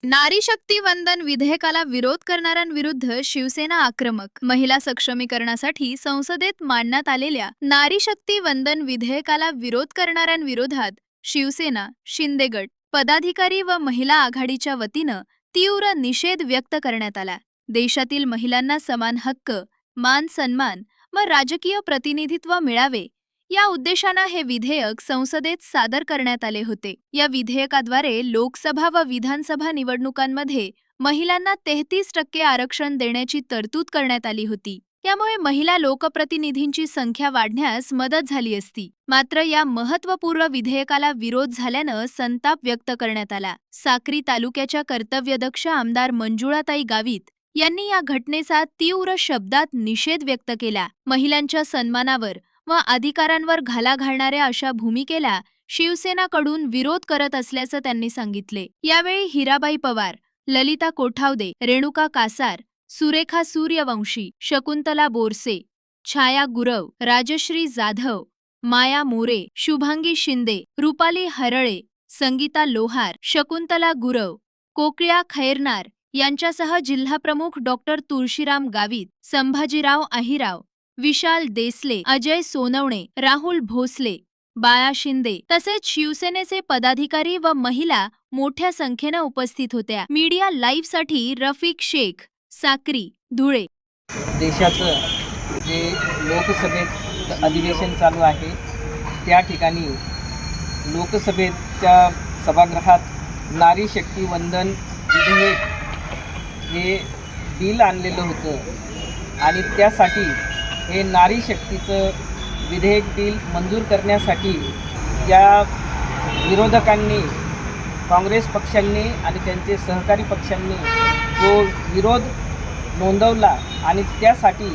नारी शक्ती वंदन विधेयकाला विरोध करणाऱ्यांविरुद्ध शिवसेना आक्रमक. महिला सक्षमीकरणासाठी संसदेत मांडण्यात आलेल्या नारी शक्ती वंदन विधेयकाला विरोध करणाऱ्यांविरोधात शिवसेना, शिंदे गट, पदाधिकारी व महिला आघाडीच्या वतीनं तीव्र निषेध व्यक्त करण्यात आला. देशातील महिलांना समान हक्क, मान सन्मान व राजकीय प्रतिनिधित्व मिळावे या उद्देशानं हे विधेयक संसदेत सादर करण्यात आले होते. या विधेयकाद्वारे लोकसभा व विधानसभा निवडणुकांमध्ये महिलांना 33% आरक्षण देण्याची तरतूद करण्यात आली होती. यामुळे महिला लोकप्रतिनिधींची संख्या वाढण्यास मदत झाली असती. मात्र या महत्त्वपूर्ण विधेयकाला विरोध झाल्यानं संताप व्यक्त करण्यात आला. साक्री तालुक्याच्या कर्तव्यदक्ष आमदार मंजुळाताई गावित यांनी या घटनेचा तीव्र शब्दात निषेध व्यक्त केला. महिलांच्या सन्मानावर व अधिकारांवर घाला घालणाऱ्या अशा भूमिकेला शिवसेनाकडून विरोध करत असल्याचं त्यांनी सांगितले. यावेळी हिराबाई पवार, ललिता कोठावदे, रेणुका कासार, सुरेखा सूर्यवंशी, शकुंतला बोरसे, छाया गुरव, राजश्री जाधव, माया मोरे, शुभांगी शिंदे, रुपाली हरळे, संगीता लोहार, शकुंतला गुरव, कोकळ्या खैरनार यांच्यासह जिल्हाप्रमुख डॉक्टर तुळशीराम गावित, संभाजीराव अहिराव, विशाल देसले, अजय सोनवणे, राहुल भोसले, बाळा शिंदे तसेच शिवसेनेचे पदाधिकारी व महिला मोठ्या संख्येनं उपस्थित होत्या. मीडिया लाईव्हसाठी रफिक शेख, साक्री, धुळे. देशाचं जे लोकसभेत अधिवेशन चालू आहे त्या ठिकाणी लोकसभेच्या सभागृहात नारी शक्ती वंदन विधेयक हे बिल आणलेलं होतं आणि त्यासाठी हे नारी शक्तीचं विधेयक बिल मंजूर करण्यासाठी ज्या विरोधकांनी, काँग्रेस पक्षांनी आणि त्यांचे सहकारी पक्षांनी जो विरोध नोंदवला आणि त्यासाठी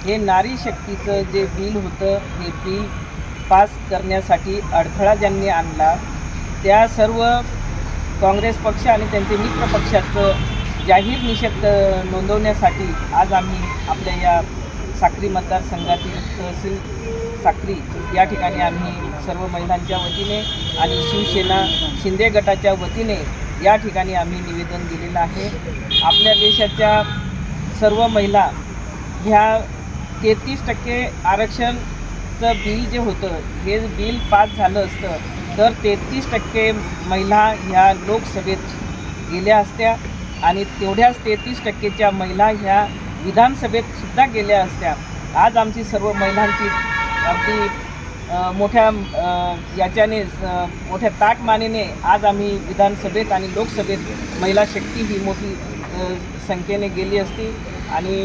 हे नारी शक्तीचं जे बिल होतं हे बिल पास करण्यासाठी अडथळा ज्यांनी आणला त्या सर्व काँग्रेस पक्ष आणि त्यांचे मित्र पक्षाचं जाहीर निषेध नोंदवण्यासाठी आज आम्ही आपल्या या साक्री मतदारसंघातील तहसील साक्री या ठिकाणी आम्ही सर्व महिलांच्या वतीने आणि शिवसेना शिंदे गटाच्या वतीने या ठिकाणी आम्ही निवेदन दिलेलं आहे. आपल्या देशाच्या सर्व महिला ह्या 33% आरक्षणचं बिल जे होतं हे बिल पास झालं असतं तर 33% महिला ह्या लोकसभेत गेल्या असत्या आणि तेवढ्याच 33%च्या महिला ह्या विधानसभेत सुद्धा गेल्या असत्या. आज आमची सर्व महिलांची अगदी मोठ्या याच्याने मोठ्या ताकमानेने आज आम्ही विधानसभेत आणि लोकसभेत महिला शक्ती ही मोठी संख्येने गेली असती आणि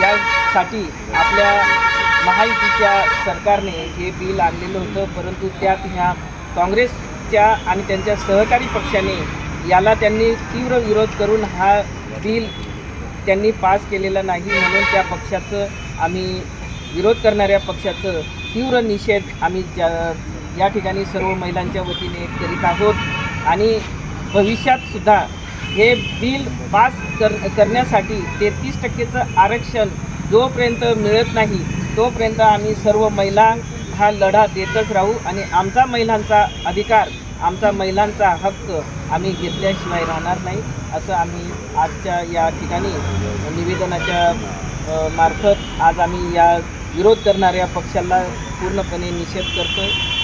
यासाठी आपल्या महायुतीच्या सरकारने हे बिल आणलेलं होतं. परंतु त्यात ह्या काँग्रेसच्या आणि त्यांच्या सहकारी पक्षाने याला त्यांनी तीव्र विरोध करून हा बिल त्यांनी पास केलेला नाही. म्हणून त्या पक्षाचं आम्ही विरोध करणाऱ्या पक्षाचं तीव्र निषेध आम्ही या ठिकाणी सर्व महिलांच्या वतीने करीत आहोत आणि भविष्यातसुद्धा हे बिल पास करण्यासाठी 33%चं आरक्षण जोपर्यंत मिळत नाही तोपर्यंत आम्ही सर्व महिला हा लढा देतच राहू आणि आमचा महिलांचा अधिकार, आमचा महिलांचा हक्क आम्ही घेतल्याशिवाय राहणार नाही असं आम्ही आजच्या या ठिकाणी निवेदनाच्या मार्फत आज आम्ही या विरोध करणाऱ्या पक्षाला पूर्णपणे निषेध करतो आहे.